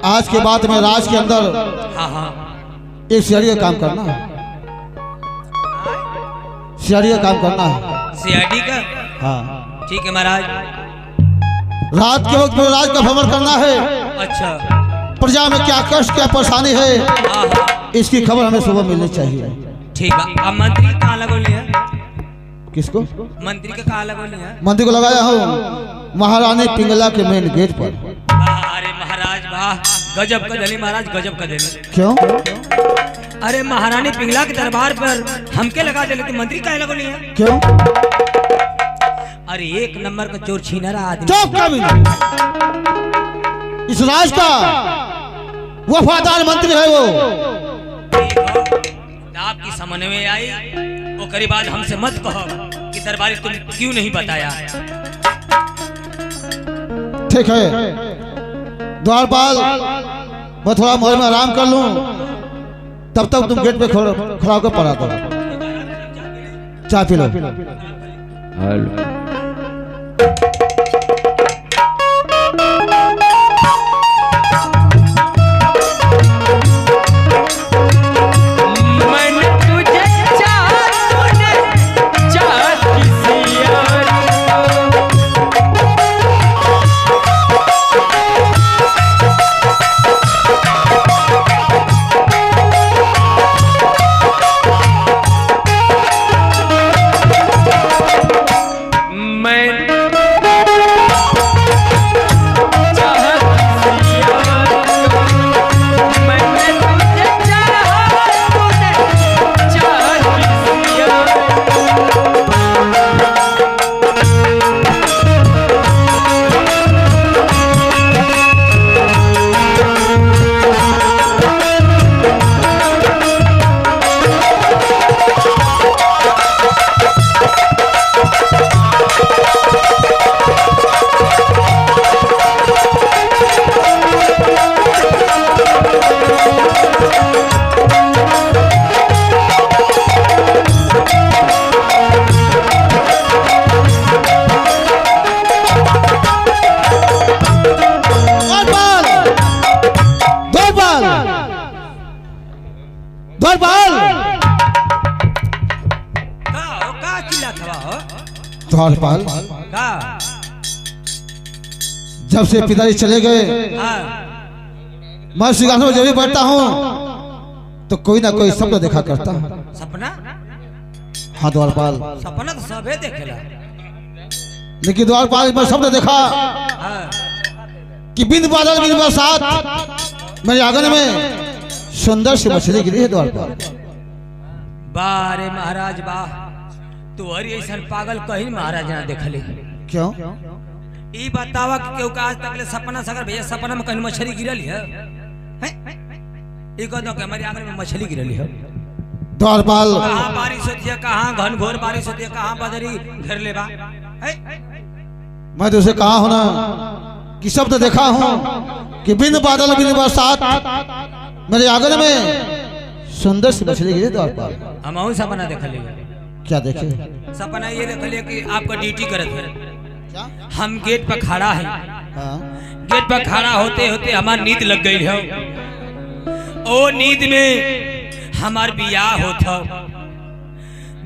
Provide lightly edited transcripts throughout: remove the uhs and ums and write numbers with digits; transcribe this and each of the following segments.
आज के बाद में राज के अंदर हाँ हाँ एक सियारी का काम करना है। सियारी का काम करना है। सीआईडी का। हाँ ठीक है महाराज। रात के वक्त में राज का भ्रमण करना है। अच्छा। प्रजा में क्या कष्ट क्या परेशानी है हाँ हाँ इसकी खबर हमें सुबह मिलनी चाहिए। ठीक है। अब मंत्री कहाँ लगोली है? किसको? मंत्री के कहाँ लगोली है? मंत्री को लगाया हूँ महारानी पिंगला के मेन गेट पर। अरे महाराज वाह, गजब का दली महाराज, गजब का दली। क्यों? अरे महारानी पिंगला के दरबार पर हमके लगा दे, लेकिन मंत्री काहे लगोली है? क्यों? अरे एक नंबर का चोर छीनरा आदमी। चुप कभी इस राज का वफादार मंत्री है वो। आपकी समझ में आई वो करीब आज हमसे मत कहो कि दरबारी तुम क्यों नहीं बताया। ठीक है द्वारपाल, मैं थोड़ा मोहर में आराम कर लूं, तब तक तुम गेट पे खड़ा होकर पड़ा करो। चाय पी लो। द्वारपाल, जब से पिताजी चले गए मैं सिंहासन में जब भी बैठता हूँ तो कोई ना कोई सपना देखा करता हूँ। सपना? हाँ द्वारपाल, सपना तो सबे देखेला, लेकिन द्वारपाल मैं सपना देखा कि बिन बादल बिन बरसात मेरे आंगन में सुंदर सी मछली गिरी है। द्वारपाल बारे महाराज वाह, तू अरे ऐसा पागल कहीं महाराज ना देखले। क्यों? ई बतावा कि केहू का आज तक ले सपना सगर भैया सपना में कहीं मछली गिरली है? ई कहतो कि हमारे आंगन में मछली गिरली है। द्वारपाल कहां बारिश होती है, कहां घनघोर बारिश होती है, कहां बदरी घेर ले बा। मैं तो उसे कहा हूं ना कि सब तो देखा हूं कि बिन बादल बिन बरसात मेरे आंगन में सुंदर सी मछली गिरी। द्वारपाल हम सपना देखले। क्या देखे? सपना ये देखलिए कि आपका ड्यूटी करत है। हम गेट पर खड़ा है। गेट पर खड़ा होते होते हमार नींद लग गई है। ओ नींद में हमार बियाह होता,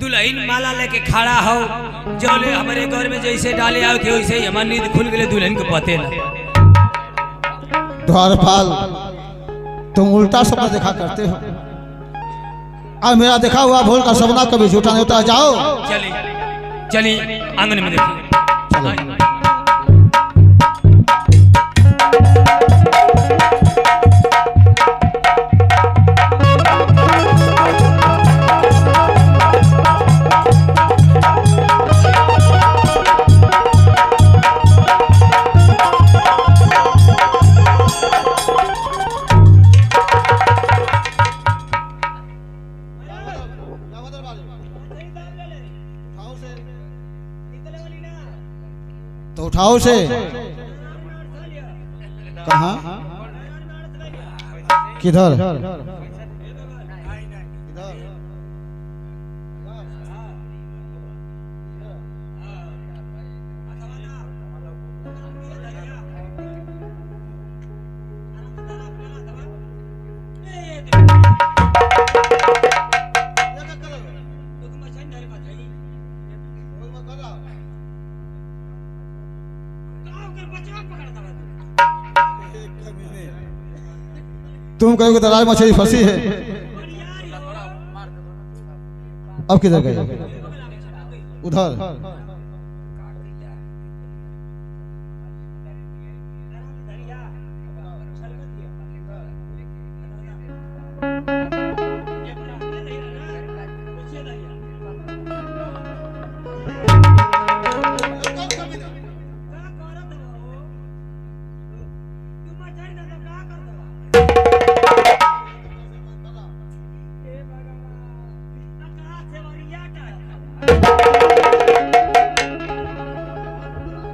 दुल्हन माला लेके खड़ा हो, जो ले हमारे घर में जैसे डाले आओ थे वैसे ही हमार नींद खुल गए, दुल्हन को पते ना। द्वारपाल तुम उल्टा सपना देखा करते हो। अब मेरा देखा हुआ भूल का सपना कभी झूठा नहीं होता। जाओ चलिए चलिए आंगन में देखिए। तो उठाओ से। कहाँ? किधर? तुम कहोगे दरार मछली फंसी है। अब किधर गए? उधर।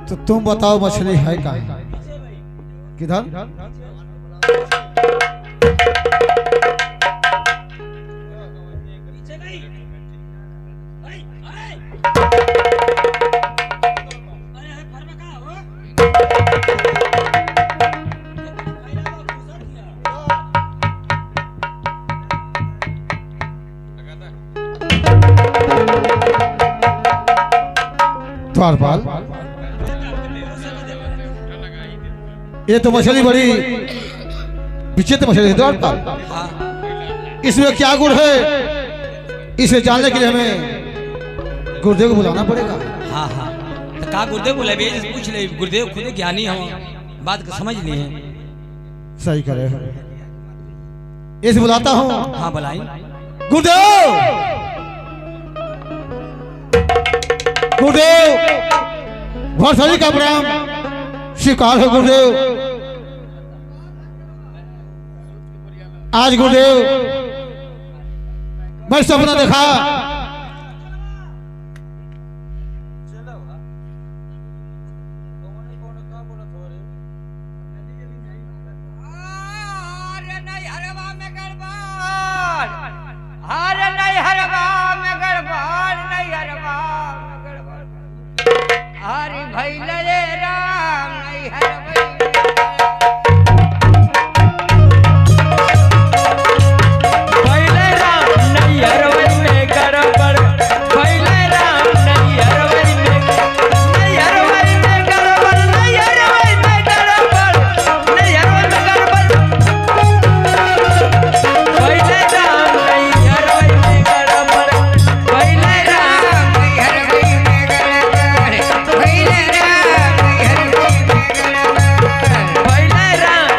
तो तुम बताओ मछली है कहाँ? किधर? द्वारपाल, ये तो मछली बड़ी विचित्र मछली है द्वारपाल। इसमें क्या गुण है, इसे जानने के लिए हमें गुरुदेव को बुलाना पड़ेगा। हाँ हाँ, तो का गुरुदेव बोले पूछ ले, गुरुदेव खुद ज्ञानी हो, बात को समझ लिए। सही करे, इसे बुलाता हूँ। हाँ बुलाई। गुरुदेव, गुरुदेव, भरसरी का प्रणाम स्वीकार है गुरुदेव। आज गुरुदेव मैं सपना देखा, हरि भैल रे राम नहीं हर भैल राम नहीं हरवई में गड़बड़, भैल राम नहीं हरवई में नहीं हरवई में गड़बड़, नहीं हरवई में गड़बड़, नहीं हरवई में गड़बड़, भैल राम नहीं हरवई में गड़बड़,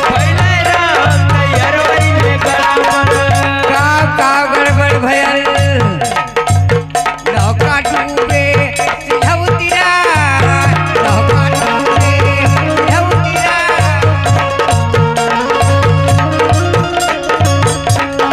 भैल राम नहीं हरवई में गड़बड़,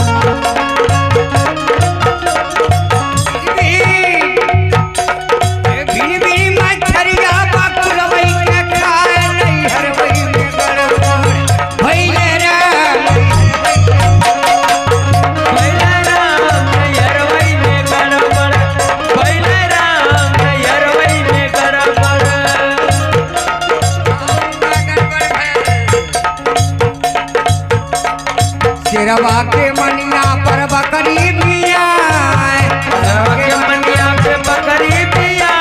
भैल शेरवा के मनिया पर बकरी बिया, शेरवा के मनिया पे बकरी बिया,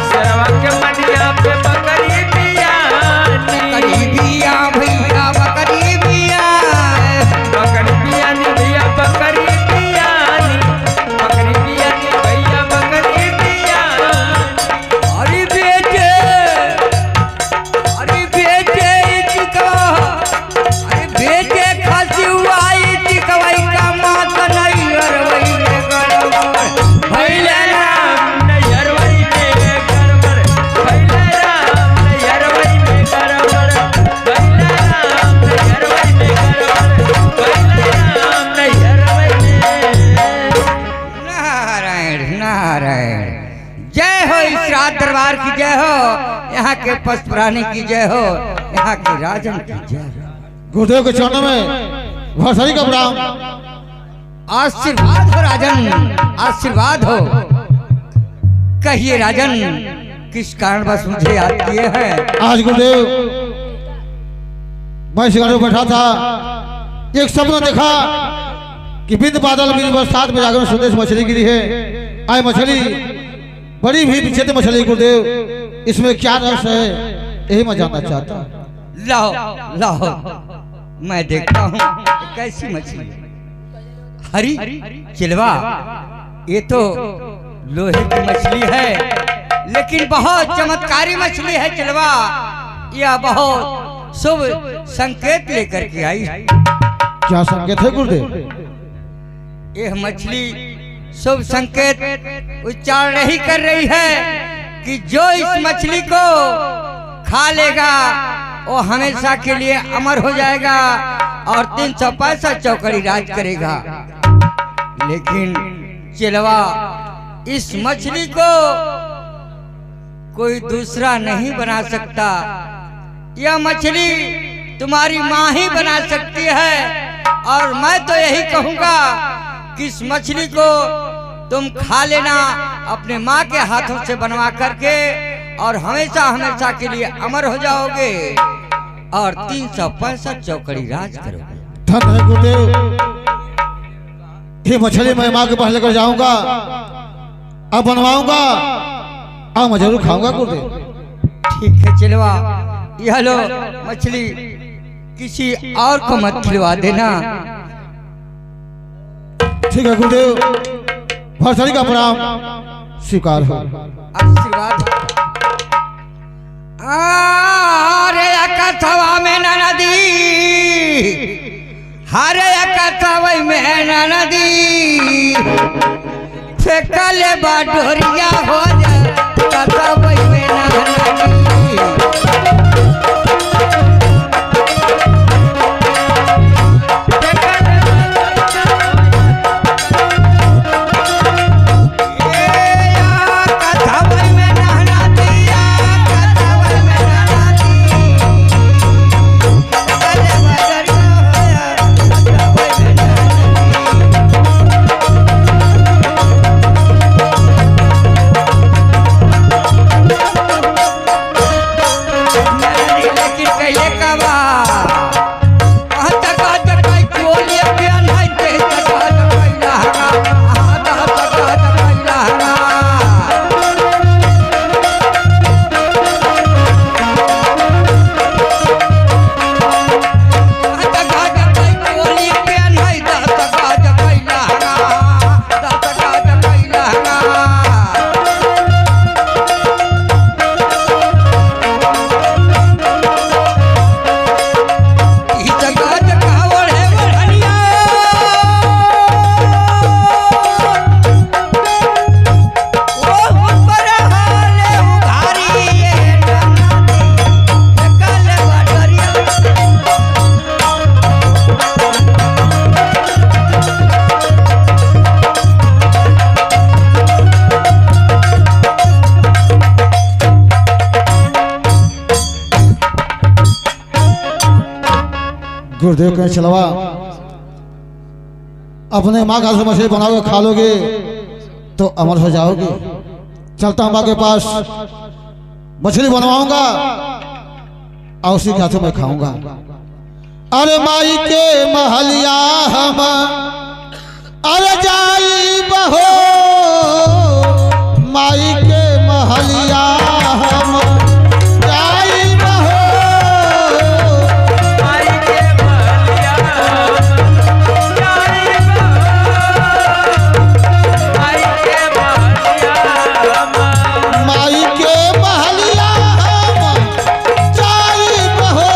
शेरवा के मनिया पे बकरी बिया, बकरी बिया भैया बकरी बिया, बकरी बिया नी भैया बकरी बिया, बकरी बिया नी भैया बकरी बिया। अरे बेटे, अरे बेटे चिका, अरे बेटे खासी हुआई चिकवाई का मात नहीं हरवई में गड़बड़, भैल राम नहीं हरवई में गड़बड़, भैल राम नहीं हरवई में गड़बड़, भैल राम नहीं हरवई में गड़बड़, भैल राम नहीं हरवई में। नारायण नारायण, जय हो इस रात दरबार की जय हो, यहाँ के पशु प्राणी की जय हो, यहाँ के राजन की जय हो। गुरुदेव के चरणों में भरसरी का प्रणाम। आशीर्वाद हो राजन, आशीर्वाद हो। कहिए राजन, किस कारण बस मुझे याद किए हैं? आज गुरुदेव मैं शिकार में बैठा था, एक सपना देखा कि बिंद बादल बिंद बरसात में जाकर सुंदर मछली गिरी है। आए मछली बड़ी भी विचित्र मछली गुरुदेव, इसमें क्या रस है यही मैं जानना चाहता हूँ। लाओ लाओ, मैं देखता हूँ कैसी मछली है। हरी चिलवा, ये तो लोहे की मछली है, लेकिन बहुत चमत्कारी मछली है चिलवा। यह बहुत शुभ संकेत लेकर के आई। क्या संकेत है गुरुदेव? यह मछली शुभ संकेत उच्चारण ही कर रही है कि जो इस मछली को खा लेगा वो हमेशा के लिए अमर हो जाएगा और 365 चौकड़ी राज करेगा। लेकिन चिलवा, इस मछली को कोई दूसरा नहीं बना सकता। यह मछली तुम्हारी माँ ही बना सकती है। और मैं तो यही कहूँगा कि इस मछली को तुम खा लेना अपने माँ के हाथों से बनवा करके, और हमेशा हमेशा के लिए अमर हो जाओगे और 365 चौकड़ी राज करोगे। धन है गुरुदेव, ये मछली मैं माँ के पास लेकर जाऊंगा, अब बनवाऊंगा और मैं जरूर खाऊंगा गुरुदेव। ठीक है चिलवा, यह लो मछली, किसी और को मत खिलवा देना। ठीक है गुरुदेव, भरसड़ी का प्रणाम स्वीकार हो। आशीर्वाद। अरे कथवा में नदी, हरे कथवा में नदी, फेंकल बाडोरिया हो जा कथवा में नदी। गुरुदेव कहें चलवा, अपने माँ का मछली बनाओगे खा लोगे तो अमर हो जाओगे। चलता हूँ माँ के पास, मछली बनवाऊंगा और उसी के हाथों में खाऊंगा। अरे माई के महलिया हम अरे जाई बहो, माई के महलिया हम जाई बहो, माई के महलिया हम जाई बहो,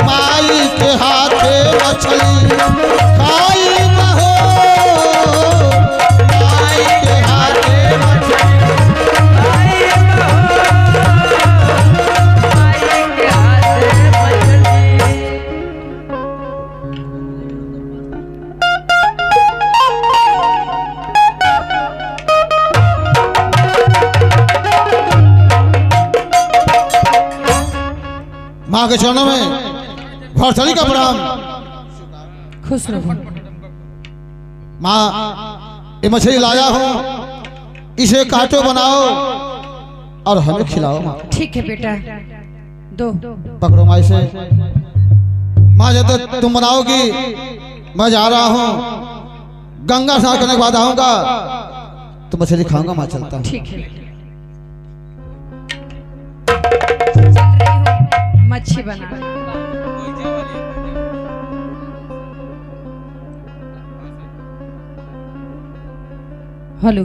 माई के हाथे मछली खाई बहो, माई के हाथे मछली खाई बहो, माई के हाथे मछली। माँ के चरणों में भरसड़ी का प्रणाम। खुश रहो। माँ ये मछली लाया हूँ, इसे काटो बनाओ और हमें खिलाओ माँ। ठीक है बेटा, दो पकड़ो माई से। माँ जब तक तुम बनाओगी मैं जा रहा हूँ, गंगा स्नान करने के बाद आऊंगा तो मछली खाऊंगा। माँ चलता हूँ। ठीक है। मच्छी बना। हेलो